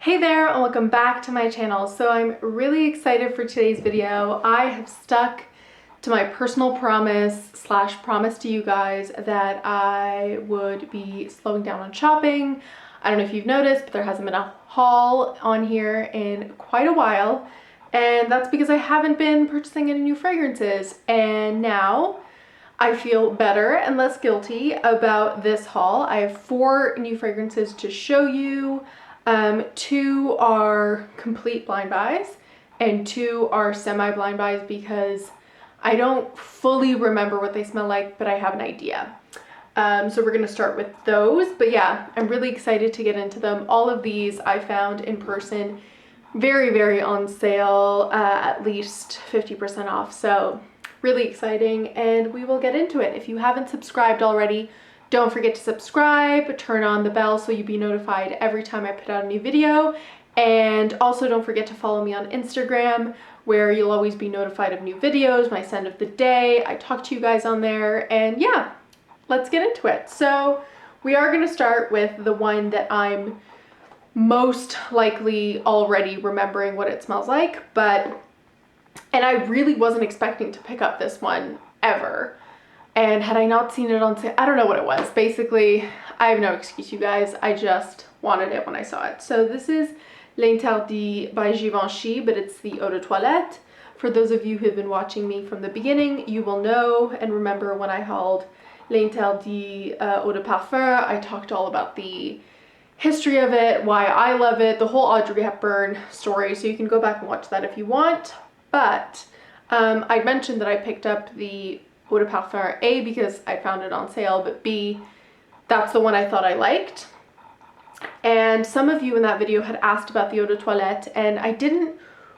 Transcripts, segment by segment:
Hey there and welcome back to my channel. So I'm really excited for today's video. I have stuck to my personal promise to you guys that I would be slowing down on shopping. I don't know if you've noticed, but there hasn't been a haul on here in quite a while. And that's because I haven't been purchasing any new fragrances. And now I feel better and less guilty about this haul. I have 4 new fragrances to show you. 2 are complete blind buys and 2 are semi-blind buys because I don't fully remember what they smell like, but I have an idea. So we're gonna start with those, but yeah, I'm really excited to get into them. All of these I found in person very on sale, at least 50% off, so really exciting, and we will get into it. If you haven't subscribed already, don't forget to subscribe, turn on the bell so you'll be notified every time I put out a new video, and also don't forget to follow me on Instagram where you'll always be notified of new videos, my scent of the day. I talk to you guys on there, and yeah, let's get into it. So we are going to start with the one that I'm most likely already remembering what it smells like, and I really wasn't expecting to pick up this one ever. And had I not seen it on sale, I don't know what it was. Basically, I have no excuse, you guys. I just wanted it when I saw it. So this is L'Interdit by Givenchy, but it's the Eau de Toilette. For those of you who have been watching me from the beginning, you will know and remember when I hauled L'Interdit Eau de Parfum, I talked all about the history of it, why I love it, the whole Audrey Hepburn story, so you can go back and watch that if you want. But I mentioned that I picked up the Eau de Parfum, A, because I found it on sale, but B, that's the one I thought I liked. And some of you in that video had asked about the Eau de Toilette, and I didn't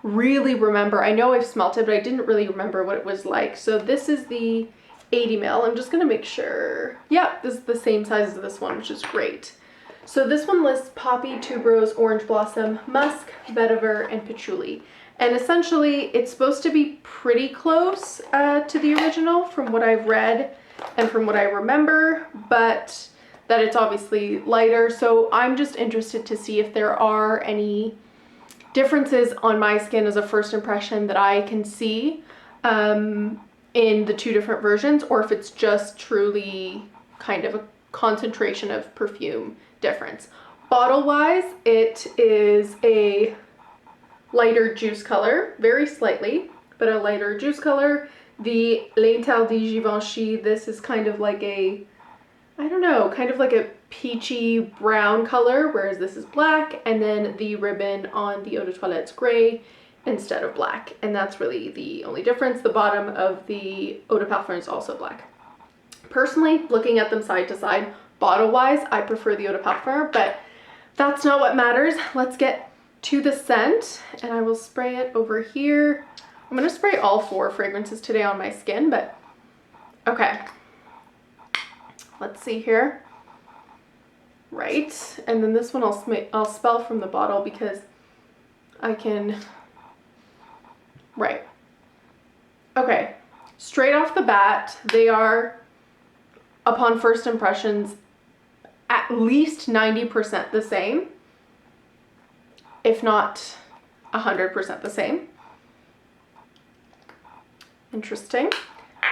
really remember. I know I've smelt it, but I didn't really remember what it was like. So this is the 80 ml. I'm just gonna make sure. Yeah, this is the same size as this one, which is great. So this one lists poppy, tuberose, orange blossom, musk, vetiver, and patchouli. And essentially, it's supposed to be pretty close to the original from what I've read and from what I remember, but that it's obviously lighter. So I'm just interested to see if there are any differences on my skin as a first impression that I can see in the 2 different versions, or if it's just truly kind of a concentration of perfume difference. Bottle-wise, it is a lighter juice color, very slightly, but a lighter juice color. The L'Interdit Givenchy, this is kind of like a, I don't know, kind of like a peachy brown color, whereas this is black, and then the ribbon on the Eau de Toilette's gray instead of black, and that's really the only difference. The bottom of the Eau de Parfum is also black. Personally, looking at them side to side, bottle-wise, I prefer the Eau de Parfum, but that's not what matters. Let's get to the scent, and I will spray it over here. I'm gonna spray all 4 fragrances today on my skin, but okay. Let's see here. Right, and then this one I'll spell from the bottle because I can, right. Okay, straight off the bat, they are, upon first impressions, at least 90% the same, if not 100% the same. Interesting.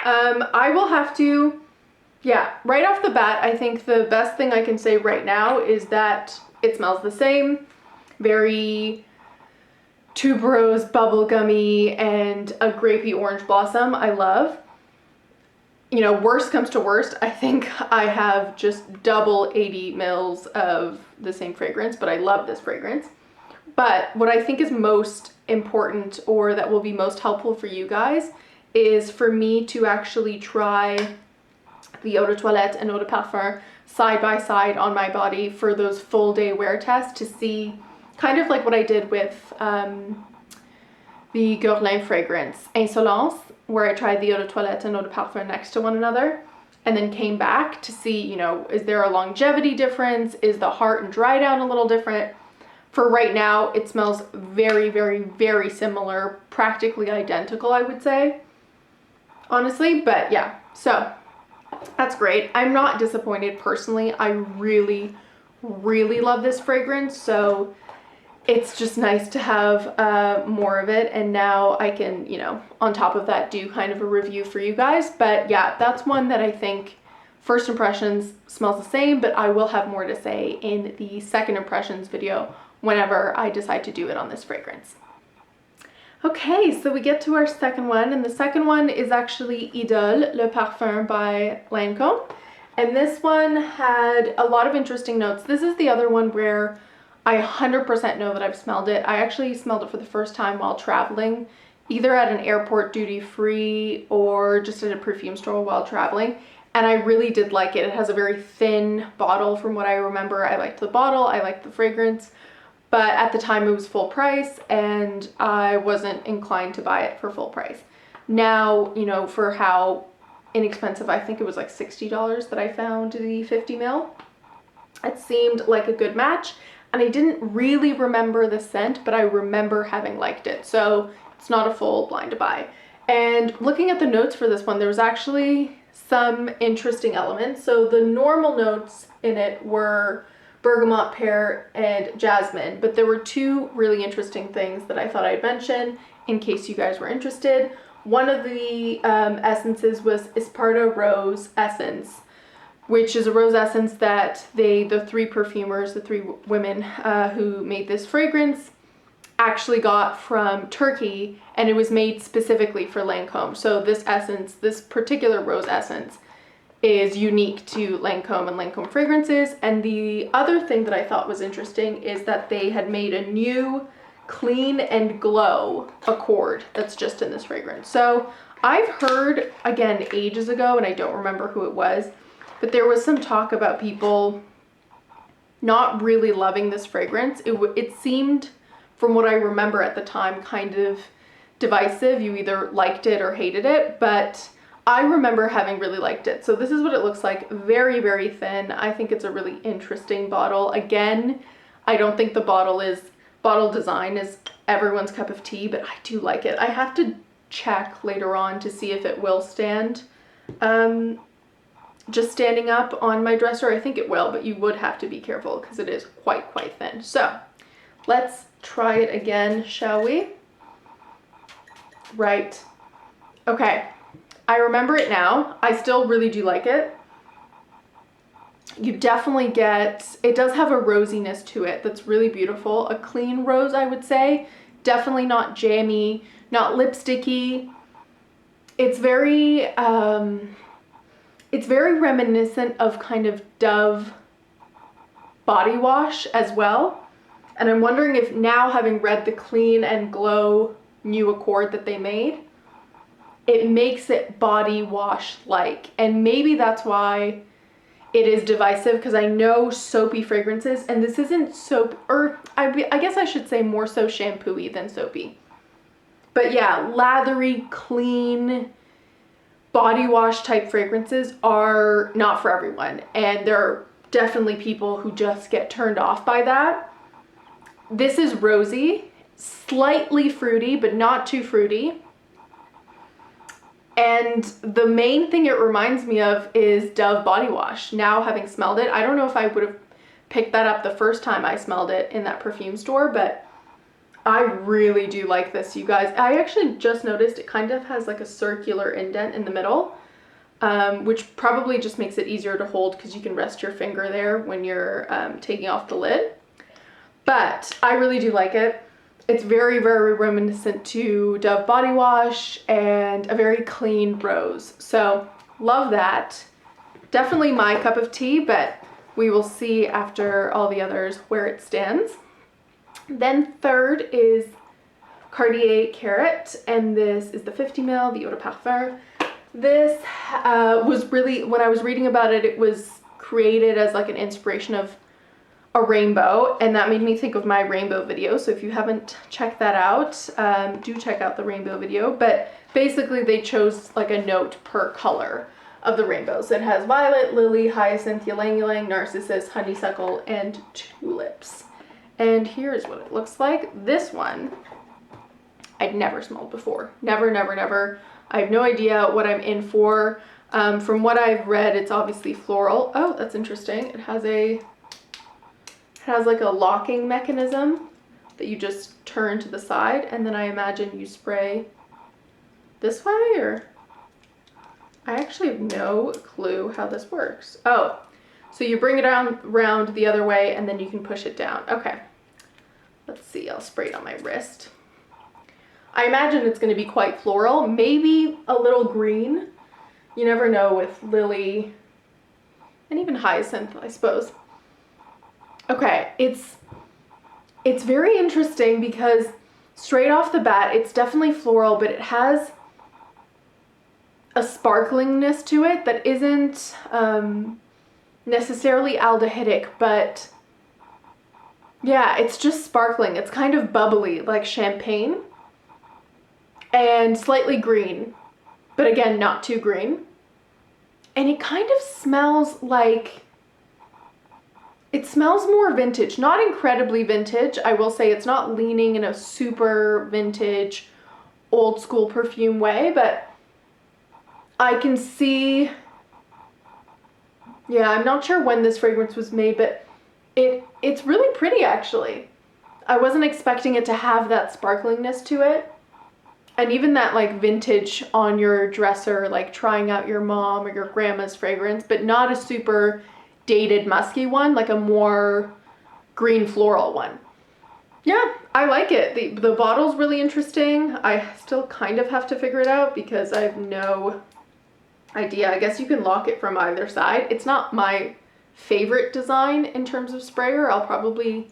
I will have to, yeah, right off the bat, I think the best thing I can say right now is that it smells the same. Very tuberose, bubblegummy, and a grapey orange blossom I love. You know, worst comes to worst, I think I have just double 80 mils of the same fragrance, but I love this fragrance. But what I think is most important, or that will be most helpful for you guys, is for me to actually try the Eau de Toilette and Eau de Parfum side by side on my body for those full day wear tests to see, kind of like what I did with the Guerlain fragrance, Insolence, where I tried the Eau de Toilette and Eau de Parfum next to one another, and then came back to see, you know, is there a longevity difference? Is the heart and dry down a little different? For right now, it smells very similar, practically identical, I would say, honestly, but yeah, so that's great. I'm not disappointed personally. I really love this fragrance, so it's just nice to have more of it, and now I can, you know, on top of that, do kind of a review for you guys. But yeah, that's one that I think first impressions smells the same, but I will have more to say in the second impressions video whenever I decide to do it on this fragrance. Okay, so we get to our second one, and the second one is actually Idole, Le Parfum by Lancome. And this one had a lot of interesting notes. This is the other one where I 100% know that I've smelled it. I actually smelled it for the first time while traveling, either at an airport duty free or just at a perfume store while traveling. And I really did like it. It has a very thin bottle from what I remember. I liked the bottle, I liked the fragrance, but at the time it was full price and I wasn't inclined to buy it for full price. Now, you know, for how inexpensive, I think it was like $60 that I found the 50 ml. It seemed like a good match. And I didn't really remember the scent, but I remember having liked it. So it's not a full blind to buy. And looking at the notes for this one, there was actually some interesting elements. So the normal notes in it were bergamot, pear, and jasmine. But there were two really interesting things that I thought I'd mention in case you guys were interested. One of the essences was Esparto Rose Essence, which is a rose essence that the three perfumers, the three women who made this fragrance, actually got from Turkey, and it was made specifically for Lancome. So this essence, this particular rose essence, is unique to Lancome and Lancome fragrances. And the other thing that I thought was interesting is that they had made a new Clean and Glow accord that's just in this fragrance. So I've heard, again, ages ago, and I don't remember who it was, but there was some talk about people not really loving this fragrance. It seemed, from what I remember at the time, kind of divisive. You either liked it or hated it, but I remember having really liked it. So this is what it looks like. Very, very thin. I think it's a really interesting bottle. Again, I don't think the bottle design is everyone's cup of tea, but I do like it. I have to check later on to see if it will stand. Just standing up on my dresser, I think it will, but you would have to be careful because it is quite thin. So let's try it again, shall we? Right. Okay. I remember it now. I still really do like it. You definitely get, it does have a rosiness to it that's really beautiful. A clean rose, I would say. Definitely not jammy, not lipsticky. It's very reminiscent of kind of Dove body wash as well. And I'm wondering if now, having read the Clean and Glow new accord that they made, it makes it body wash like. And maybe that's why it is divisive, because I know soapy fragrances, and this isn't soap, or I guess I should say more so shampoo-y than soapy. But yeah, lathery, clean, body wash type fragrances are not for everyone, and there are definitely people who just get turned off by that. This is rosy, slightly fruity, but not too fruity. And the main thing it reminds me of is Dove body wash. Now, having smelled it, I don't know if I would have picked that up the first time I smelled it in that perfume store, but I really do like this, you guys. I actually just noticed it kind of has like a circular indent in the middle, which probably just makes it easier to hold because you can rest your finger there when you're taking off the lid. But I really do like it. It's very, very reminiscent to Dove body wash and a very clean rose. So love that. Definitely my cup of tea, but we will see after all the others where it stands. Then third is Cartier Carat, and this is the 50 ml, the Eau de Parfum. This was really, when I was reading about it, it was created as like an inspiration of a rainbow, and that made me think of my rainbow video. So if you haven't checked that out, do check out the rainbow video. But basically they chose like a note per color of the rainbows. It has violet, lily, hyacinth, ylang ylang, narcissus, honeysuckle, and tulips. And here's what it looks like. This one I'd never smelled before. Never, never, never. I have no idea what I'm in for. From what I've read, it's obviously floral. Oh, that's interesting. It has like a locking mechanism that you just turn to the side, and then I imagine you spray this way, or I actually have no clue how this works. Oh, so you bring it around the other way and then you can push it down. Okay, let's see, I'll spray it on my wrist. I imagine it's going to be quite floral, maybe a little green. You never know with lily and even hyacinth, I suppose. Okay, it's very interesting because straight off the bat, it's definitely floral, but it has a sparklingness to it that isn't necessarily aldehydic, but yeah, it's just sparkling. It's kind of bubbly, like champagne, and slightly green, but again, not too green. And it kind of smells like, it smells more vintage, not incredibly vintage. I will say it's not leaning in a super vintage, old school perfume way, but I can see, yeah, I'm not sure when this fragrance was made, but it's really pretty actually. I wasn't expecting it to have that sparklingness to it. And even that like vintage on your dresser, like trying out your mom or your grandma's fragrance, but not a super dated musky one, like a more green floral one. Yeah, I like it. The bottle's really interesting. I still kind of have to figure it out because I have no idea. I guess you can lock it from either side. It's not my favorite design in terms of sprayer. I'll probably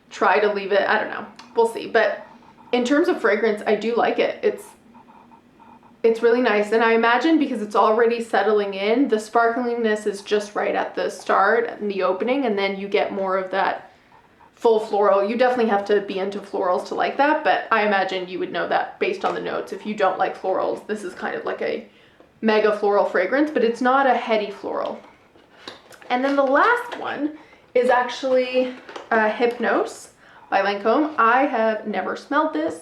try to leave it, I don't know, we'll see. But in terms of fragrance, I do like it. It's really nice, and I imagine because it's already settling in, the sparklingness is just right at the start and the opening, and then you get more of that full floral. You definitely have to be into florals to like that, but I imagine you would know that based on the notes. If you don't like florals, this is kind of like a mega floral fragrance, but it's not a heady floral. And then the last one is actually Hypnose by Lancome. I have never smelled this.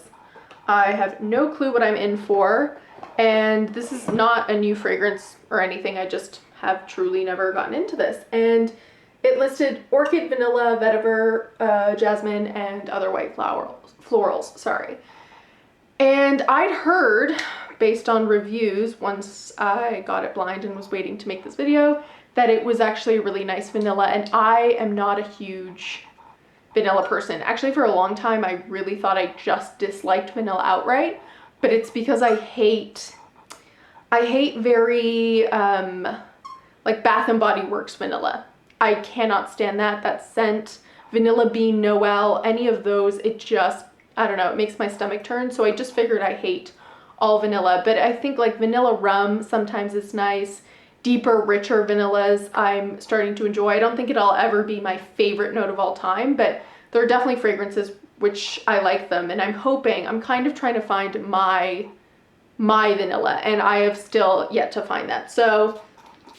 I have no clue what I'm in for. And this is not a new fragrance or anything. I just have truly never gotten into this. And it listed orchid, vanilla, vetiver, jasmine, and other white florals, sorry. And I'd heard, based on reviews, once I got it blind and was waiting to make this video, that it was actually a really nice vanilla, and I am not a huge vanilla person. Actually, for a long time, I really thought I just disliked vanilla outright, but it's because I hate very, like Bath and Body Works vanilla. I cannot stand that scent. Vanilla Bean Noel, any of those, it just, I don't know, it makes my stomach turn. So I just figured I hate all vanilla, but I think like vanilla rum sometimes is nice. Deeper, richer vanillas I'm starting to enjoy. I don't think it'll ever be my favorite note of all time, but there are definitely fragrances which I like them, and I'm kind of trying to find my vanilla, and I have still yet to find that. So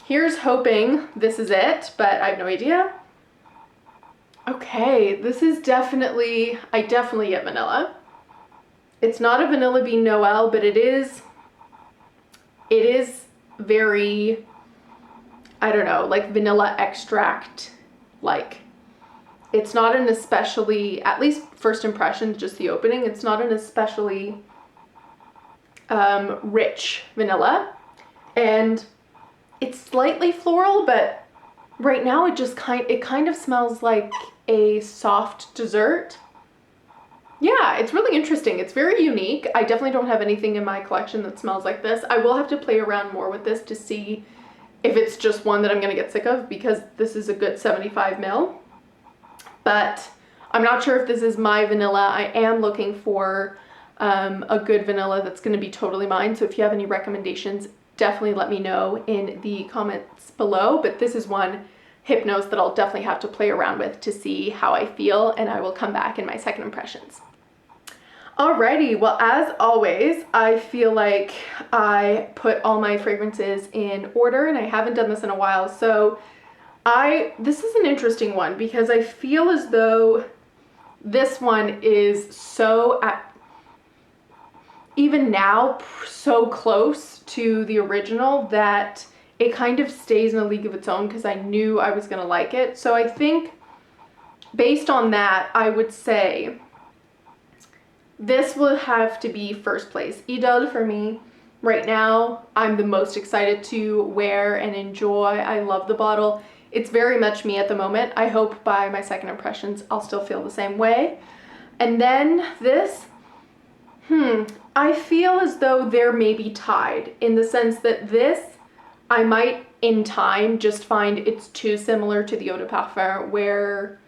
here's hoping this is it, but I have no idea. Okay, this is definitely, I definitely get vanilla. It's not a Vanilla Bean Noel, but it is very, I don't know, like vanilla extract, like. It's not an especially, at least first impression, just the opening, it's not an especially rich vanilla. And it's slightly floral, but right now it just kind of smells like a soft dessert. Yeah, it's really interesting. It's very unique. I definitely don't have anything in my collection that smells like this. I will have to play around more with this to see if it's just one that I'm gonna get sick of, because this is a good 75 ml. But I'm not sure if this is my vanilla. I am looking for a good vanilla that's going to be totally mine. So if you have any recommendations, definitely let me know in the comments below. But this is one, Hypnose, that I'll definitely have to play around with to see how I feel, and I will come back in my second impressions. Alrighty, well, as always, I feel like I put all my fragrances in order, and I haven't done this in a while. So this is an interesting one because I feel as though this one is so, even now, so close to the original that it kind of stays in a league of its own because I knew I was going to like it. So I think based on that, I would say this will have to be first place. Idole for me. Right now, I'm the most excited to wear and enjoy. I love the bottle. It's very much me at the moment. I hope by my second impressions, I'll still feel the same way. And then this, I feel as though they're maybe tied in the sense that this, I might in time just find it's too similar to the Eau de Parfum where,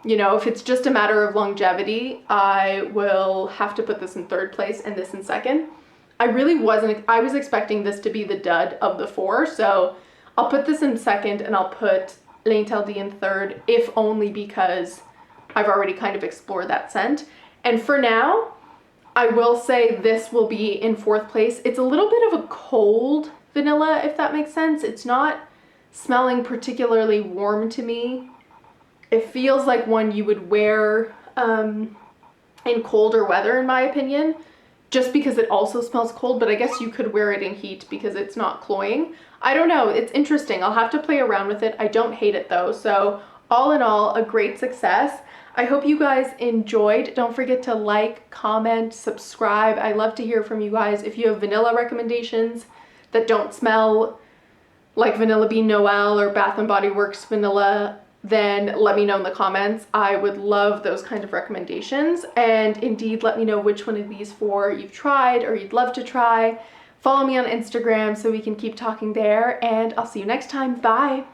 you know, if it's just a matter of longevity, I will have to put this in third place and this in second. I was expecting this to be the dud of the four, so I'll put this in second and I'll put L'Interdit in third, if only because I've already kind of explored that scent. And for now, I will say this will be in fourth place. It's a little bit of a cold vanilla, if that makes sense. It's not smelling particularly warm to me. It feels like one you would wear in colder weather, in my opinion, just because it also smells cold, but I guess you could wear it in heat because it's not cloying. I don't know, it's interesting. I'll have to play around with it. I don't hate it though, so all in all, a great success. I hope you guys enjoyed. Don't forget to like, comment, subscribe. I love to hear from you guys. If you have vanilla recommendations that don't smell like Vanilla Bean Noel or Bath & Body Works vanilla, then let me know in the comments. I would love those kind of recommendations. And indeed, let me know which one of these four you've tried or you'd love to try. Follow me on Instagram so we can keep talking there, and I'll see you next time. Bye!